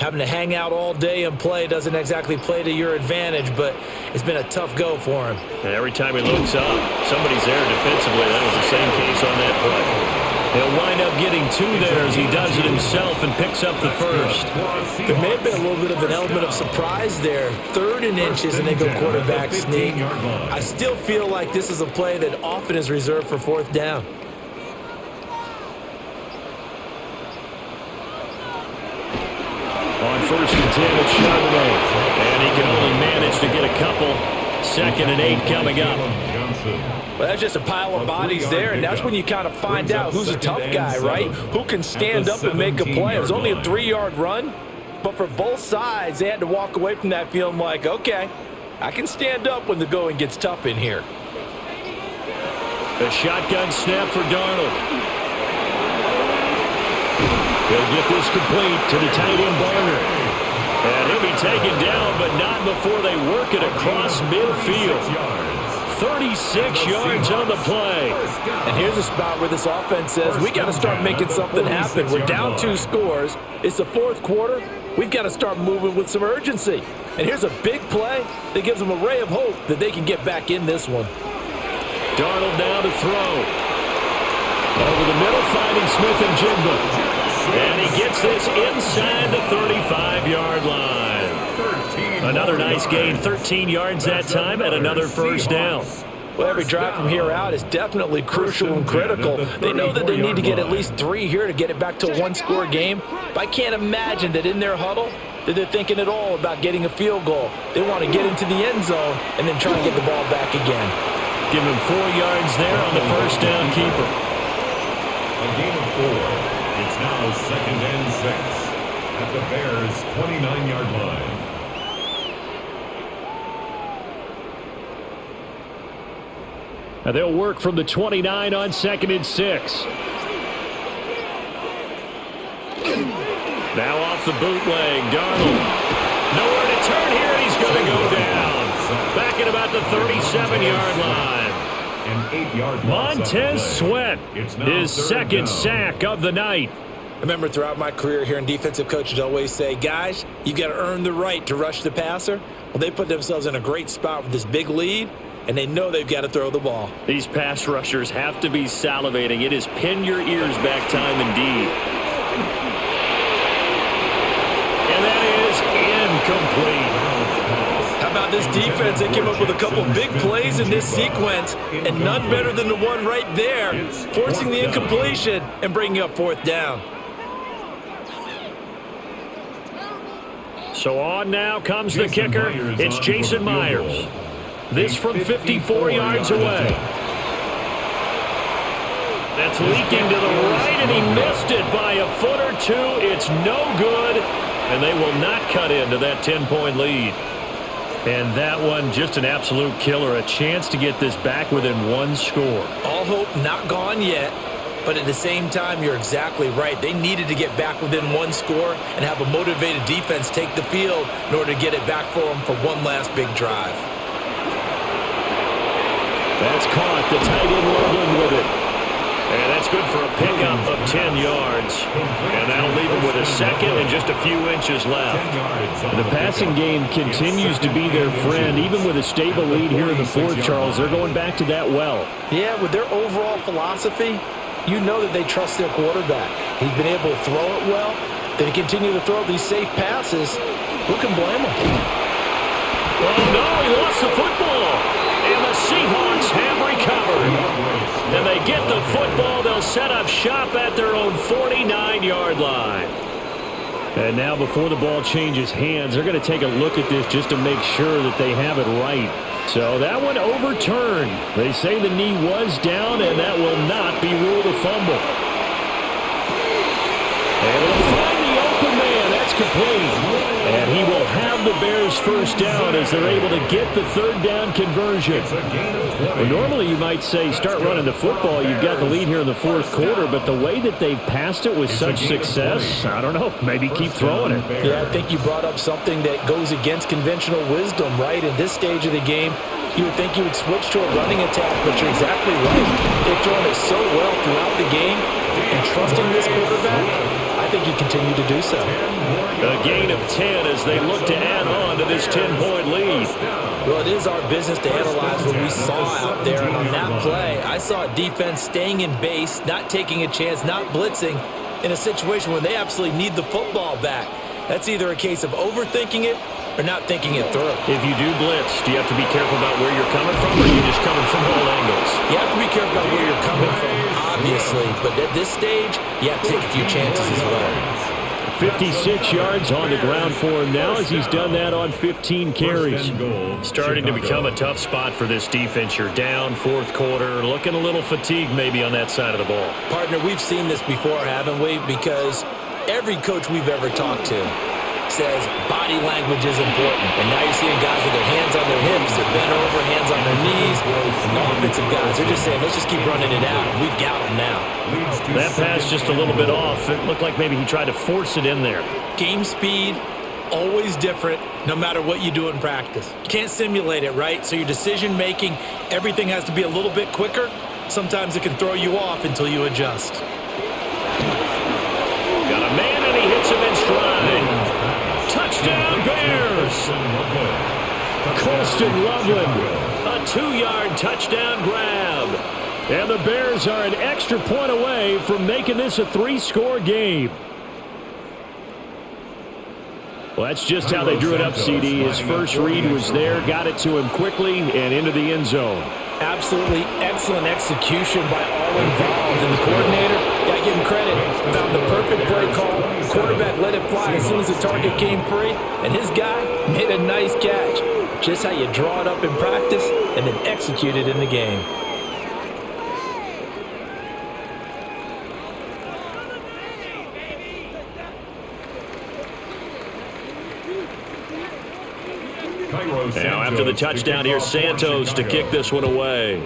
Having to hang out all day and play doesn't exactly play to your advantage, but it's been a tough go for him. And every time he looks up, somebody's there defensively. That was the same case on that play. He'll wind up getting two there as he does it himself and picks up the first. There may have been a little bit of an element of surprise there. 3rd and inches, and they go quarterback sneak. I still feel like this is a play that often is reserved for 4th down. On 1st and 10, it's Charbonnet. And he can only manage to get a couple. 2nd and 8 coming up. Well, that's just a pile of bodies there, and that's when you kind of find out who's a tough guy, right? Who can stand up and make a play. It was only a 3-yard run, but for both sides, they had to walk away from that feeling like, okay, I can stand up when the going gets tough in here. A shotgun snap for Darnold. He'll get this complete to the tight end Barner. And he'll be taken down, but not before they work it across midfield. 36 yards on the play. And here's a spot where this offense says, we got to start making something happen. We're down 2 scores. It's the 4th quarter. We've got to start moving with some urgency. And here's a big play that gives them a ray of hope that they can get back in this one. Darnold now to throw. Over the middle, finding Smith and Jigba. And he gets this inside the 35-yard line. Another nice gain, 13 yards that time, and another first down. Well, every drive from here out is definitely crucial and critical. They know that they need to get at least 3 here to get it back to a 1-score game. But I can't imagine that in their huddle that they're thinking at all about getting a field goal. They want to get into the end zone and then try to get the ball back again. Give him 4 yards there on the first down keeper. A gain of 4. It's now 2nd and 6 at the Bears' 29-yard line. And they'll work from the 29 on 2nd and 6. Now off the bootleg, Darnold. Nowhere to turn here, and he's going to go down. Back at about the 37-yard line. Montez Sweat, his 2nd sack of the night. I remember throughout my career hearing defensive coaches always say, guys, you got to earn the right to rush the passer. Well, they put themselves in a great spot with this big lead, and they know they've got to throw the ball. These pass rushers have to be salivating. It is pin your ears back time indeed. And that is incomplete. How about this defense? They came up with a couple big plays in this sequence, and none better than the one right there, forcing the incompletion and bringing up 4th down. So on now comes the kicker. It's Jason Myers. This from 54 yards away. That's leaking to the right, and he missed it by a foot or 2. It's no good, and they will not cut into that 10-point lead. And that one, just an absolute killer. A chance to get this back within 1 score. All hope not gone yet, but at the same time, you're exactly right. They needed to get back within 1 score and have a motivated defense take the field in order to get it back for them for one last big drive. That's caught. The tight end Loveland with it. And that's good for a pickup of 10 yards. And that'll leave him with a 2nd and just a few inches left. The passing game continues to be their friend. Even with a stable lead here in the 4th, Charles, they're going back to that well. Yeah, with their overall philosophy, you know that they trust their quarterback. He's been able to throw it well. They continue to throw these safe passes. Who can blame them? Oh, no, he lost the football. And the Seahawks have recovered. And they get the football. They'll set up shop at their own 49-yard line. And now before the ball changes hands, they're going to take a look at this just to make sure that they have it right. So that one overturned. They say the knee was down, and that will not be ruled a fumble. And they'll find the open man. That's complete. And he will have the Bears first down as they're able to get the 3rd down conversion. Well, normally you might say start running the football. You've got the lead here in the 4th quarter, but the way that they've passed it with such success, I don't know, maybe keep throwing it. Yeah, I think you brought up something that goes against conventional wisdom, right? In this stage of the game, you would think you would switch to a running attack, but you're exactly right. They've thrown it so well throughout the game, and trusting this quarterback, I I think he continued to do so. A gain of 10 as they look to add on to this 10-point lead. Well, it is our business to analyze what we saw out there, and on that play, I saw a defense staying in base, not taking a chance, not blitzing in a situation where they absolutely need the football back. That's either a case of overthinking it or not thinking it through. If you do blitz, do you have to be careful about where you're coming from, or are you just coming from all angles? You have to be careful about where you're coming from, obviously, but at this stage, you have to take a few chances as well. 56 yards on the ground for him now as he's done that on 15 carries. Starting to become a tough spot for this defense. You're down fourth quarter, looking a little fatigued maybe on that side of the ball. Partner, we've seen this before, haven't we? Because every coach we've ever talked to says body language is important. And now you're seeing guys with their hands on their hips, they're bent over, hands on their knees. And the offensive guys, they're just saying, let's just keep running it out. We've got them now. That pass just a little bit off. It looked like maybe he tried to force it in there. Game speed, always different, no matter what you do in practice. You can't simulate it, right? So your decision-making, everything has to be a little bit quicker. Sometimes it can throw you off until you adjust. Got a man, and he hits him in stride. Touchdown, Bears! Colston Loveland, a 2-yard touchdown grab. And the Bears are an extra point away from making this a 3-score game. Well, that's just how they drew it up, CD. His first read was there, got it to him quickly, and into the end zone. Absolutely excellent execution by all involved. And the coordinator, got to give him credit, found the perfect play call. Quarterback let it fly as soon as the target came free, and his guy made a nice catch. Just how you draw it up in practice and then execute it in the game. Now after the touchdown, here's Santos to kick this one away.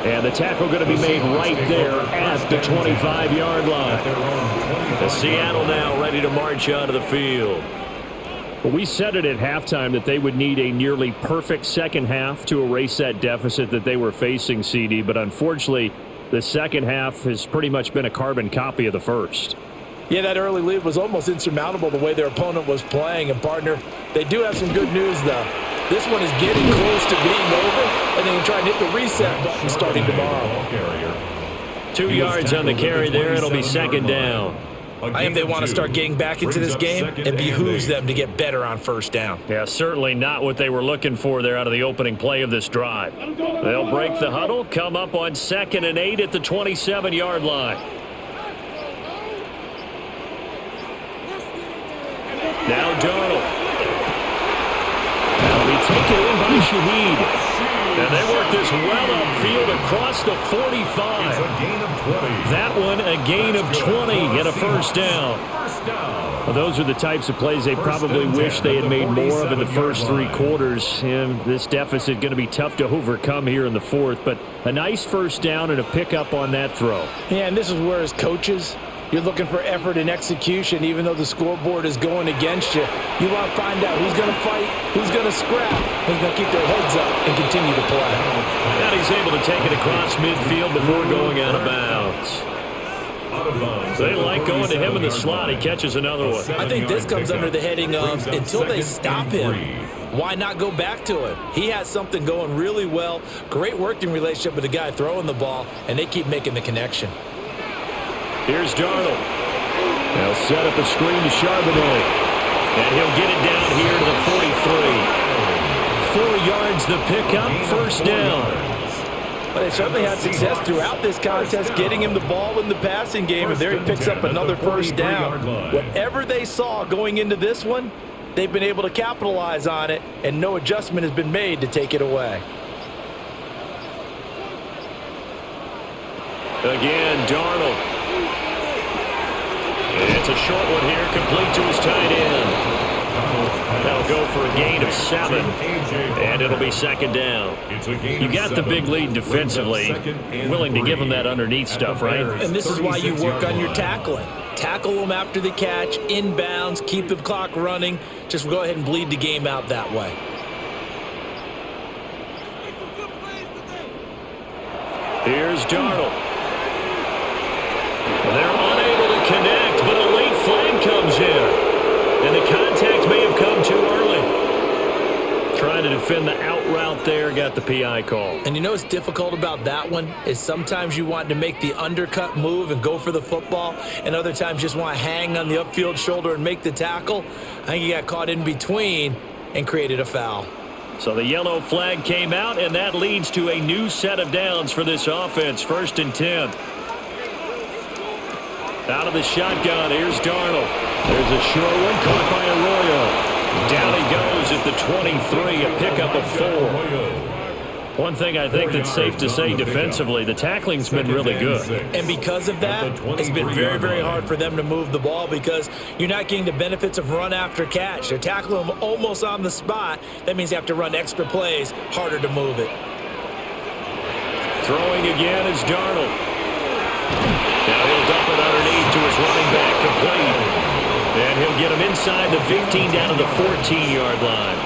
And the tackle going to be made right there at the 25-yard line. The Seattle now ready to march out of the field. Well, we said it at halftime that they would need a nearly perfect second half to erase that deficit that they were facing, CD. But unfortunately, the second half has pretty much been a carbon copy of the first. Yeah, that early lead was almost insurmountable the way their opponent was playing. And, partner, they do have some good news, though. This one is getting close to being over, and they can try and hit the reset button starting tomorrow. 2 yards on the carry there. It'll be second down. I think they want to start getting back into this game. It behooves them to get better on first down. Yeah, certainly not what they were looking for there out of the opening play of this drive. They'll break the huddle, come up on 2nd and 8 at the 27-yard line. Now Darnold. That'll be taken in by Shaheed. And they work this well upfield across the 45. That one a gain of 20 and a first down. Well, those are the types of plays they probably wish they had made more of in the first 3 quarters. And this deficit going to be tough to overcome here in the fourth. But a nice first down and a pickup on that throw. Yeah, and this is where as coaches, you're looking for effort and execution, even though the scoreboard is going against you. You want to find out who's going to fight, who's going to scrap, who's going to keep their heads up and continue to play. And he's able to take it across midfield before going out of bounds. They like going to him in the slot. He catches another one. I think this comes under the heading of until they stop him, why not go back to him? He has something going really well. Great working relationship with the guy throwing the ball, and they keep making the connection. Here's Darnold. They'll set up a screen to Charbonnet. And he'll get it down here to the 43. 4 yards the pickup, first down. Well, they certainly had success throughout this contest, getting him the ball in the passing game, and there he picks up another first down. Whatever they saw going into this one, they've been able to capitalize on it, and no adjustment has been made to take it away. Again, Darnold. It's a short one here, complete to his tight end. That'll go for a gain of 7, and it'll be second down. You got the big lead defensively, willing to give them that underneath stuff, right? And this is why you work on your tackling. Tackle them after the catch, inbounds, keep the clock running. Just go ahead and bleed the game out that way. Here's Darnold. They're unable to connect, but a late flag comes in. And the contact may have come too early. Trying to defend the out route there, got the PI call. And you know what's difficult about that one is sometimes you want to make the undercut move and go for the football, and other times just want to hang on the upfield shoulder and make the tackle. I think he got caught in between and created a foul. So the yellow flag came out, and that leads to a new set of downs for this offense. 1st and 10. Out of the shotgun, here's Darnold. There's a short one caught by Arroyo. Down he goes at the 23, a pickup of 4. One thing I think that's safe to say defensively, the tackling's been really good. And because of that, it's been very, very hard for them to move the ball because you're not getting the benefits of run after catch. They're tackling them almost on the spot. That means you have to run extra plays, harder to move it. Throwing again is Darnold. Now he'll dump it underneath to his running back, complete. And he'll get him inside the 15 down to the 14-yard line.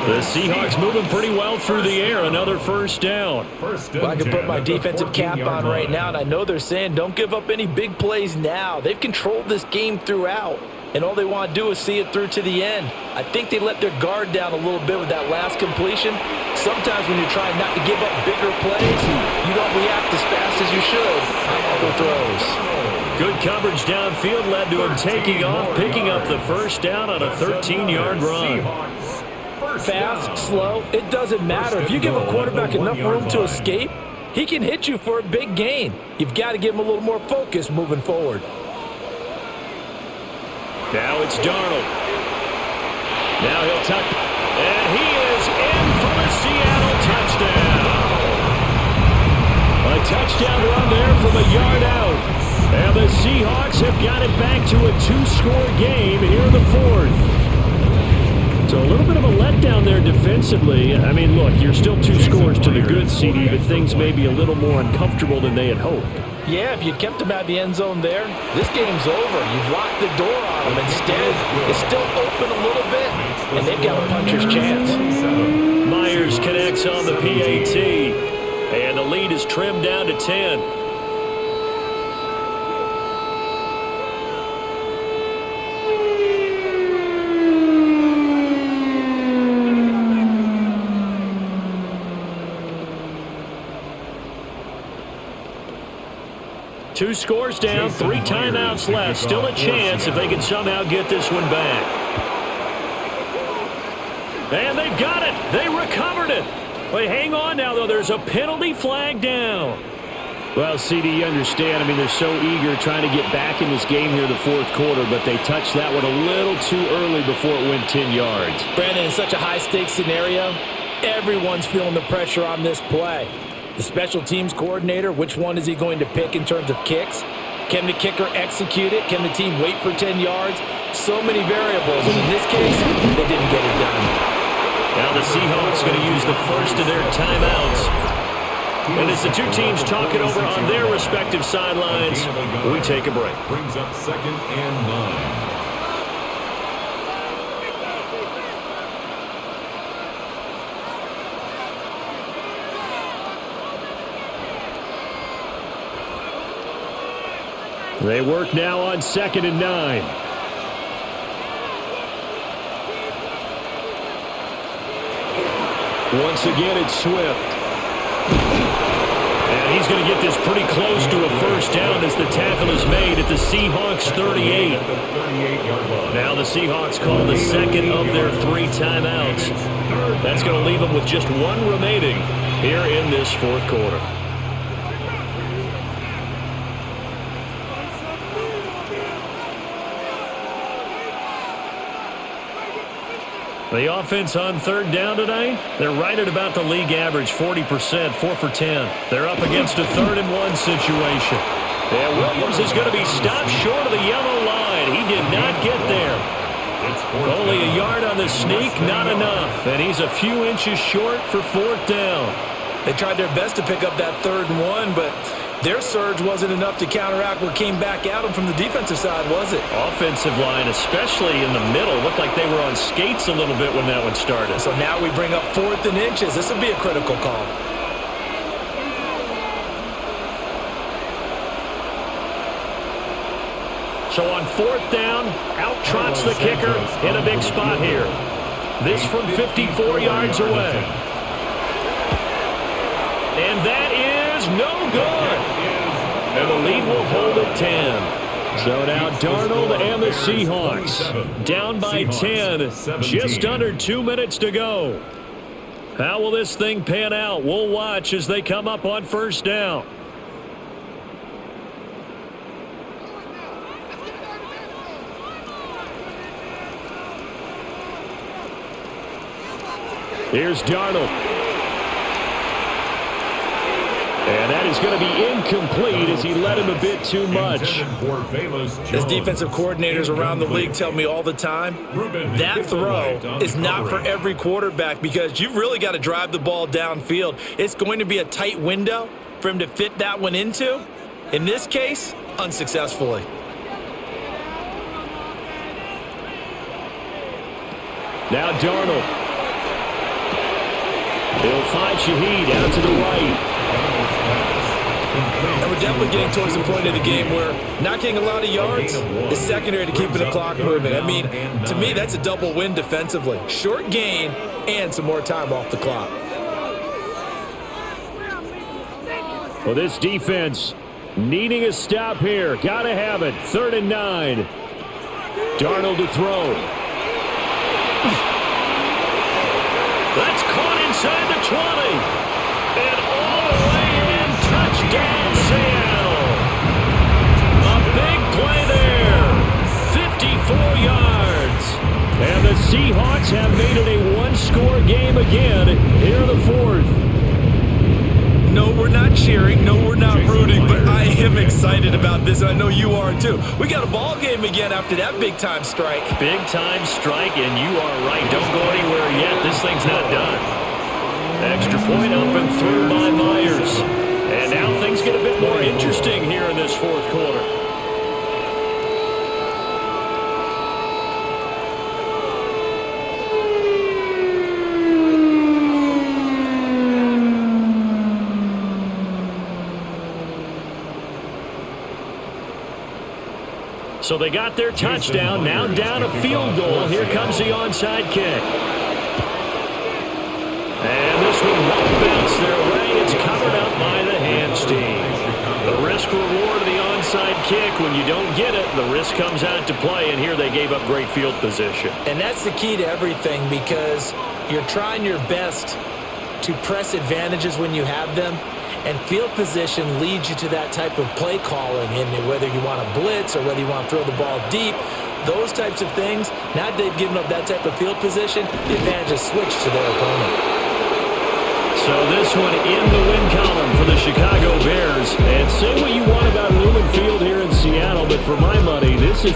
The Seahawks moving pretty well through the air. Another 1st down. Well, I can put my defensive cap on right now, and I know they're saying don't give up any big plays now. They've controlled this game throughout, and all they want to do is see it through to the end. I think they let their guard down a little bit with that last completion. Sometimes when you're trying not to give up bigger plays, you don't react as fast as you should on other throws. Good coverage downfield led to him taking off, picking up the 1st down on a 13-yard run. Fast, slow, it doesn't matter. If you give a quarterback enough room to escape, he can hit you for a big gain. You've got to give him a little more focus moving forward. Now it's Darnold. Now he'll tuck. And he is in for a Seattle touchdown. A touchdown run there from a yard out. And the Seahawks have got it back to a 2-score game here in the 4th. So a little bit of a letdown there defensively. I mean, look, you're still 2 scores to the good, CD, but things may be a little more uncomfortable than they had hoped. Yeah, if you'd kept them out of the end zone there, this game's over. You've locked the door on them. Instead, it's still open a little bit, and they've got a puncher's chance. Myers connects on the PAT, and the lead is trimmed down to 10. Two scores down, 3 timeouts left. Still a chance if they can somehow get this one back. And they've got it. They recovered it. Wait, hang on now, though. There's a penalty flag down. Well, CD, you understand. I mean, they're so eager trying to get back in this game here in the 4th quarter, but they touched that one a little too early before it went 10 yards. Brandon, in such a high-stakes scenario, everyone's feeling the pressure on this play. The special teams coordinator, which one is he going to pick in terms of kicks? Can the kicker execute it? Can the team wait for 10 yards? So many variables, and in this case, they didn't get it done. Now the Seahawks going to use the first of their timeouts. And as the two teams talk it over on their respective sidelines, we take a break. Brings up 2nd and 9. They work now on 2nd and 9. Once again, it's Swift. And he's going to get this pretty close to a 1st down as the tackle is made at the Seahawks 38. Now the Seahawks call the 2nd of their 3 timeouts. That's going to leave them with just 1 remaining here in this 4th quarter. The offense on 3rd down tonight, they're right at about the league average, 40%, 4 for 10. They're up against a 3rd and 1 situation. And Williams is going to be stopped short of the yellow line. He did not get there. Only a yard on the sneak, not enough. And he's a few inches short for 4th down. They tried their best to pick up that 3rd and 1, but their surge wasn't enough to counteract what came back at them from the defensive side, was it? Offensive line, especially in the middle, looked like they were on skates a little bit when that one started. So now we bring up 4th and inches. This would be a critical call. So on fourth down, out trots the kicker in a big spot here. This from 54 yards away. And that is no good. And the lead will hold at 10. So now Darnold and the Seahawks down by 10. Just under 2 minutes to go. How will this thing pan out? We'll watch as they come up on first down. Here's Darnold. And that is going to be incomplete as he led him a bit too much. As defensive coordinators around the league tell me all the time, that throw is not for every quarterback because you've really got to drive the ball downfield. It's going to be a tight window for him to fit that one into. In this case, unsuccessfully. Now Darnold. He'll find Shaheed out to the right. And we're definitely getting towards the point of the game where not getting a lot of yards is secondary to keeping the clock moving. I mean, to me, that's a double win defensively. Short gain and some more time off the clock. Well, this defense needing a stop here. Got to have it. 3rd and 9. Darnold to throw. That's caught inside the 20. And all the way in. Touchdown, Seattle. A big play there. 54 yards. And the Seahawks have made it a one-score game again here in the 4th. No, we're not cheering. No, we're not rooting. But I am excited about this. I know you are too. We got a ball game again after that big-time strike. Big-time strike, and you are right. Don't go anywhere yet. This thing's not done. Extra point up and through by Myers. And now things get a bit more interesting here in this 4th quarter. So they got their touchdown, now down a field goal. Here comes the onside kick. And this one won't bounce their way. It's covered up by the hands team. The risk reward of the onside kick, when you don't get it, the risk comes out to play, and here they gave up great field position. And that's the key to everything because you're trying your best to press advantages when you have them. And field position leads you to that type of play calling, and whether you want to blitz or whether you want to throw the ball deep, those types of things, now that they've given up that type of field position, the advantage is switched to their opponent. So this one in the win column for the Chicago Bears. And say what you want about Lumen Field here in Seattle, but for my money, this is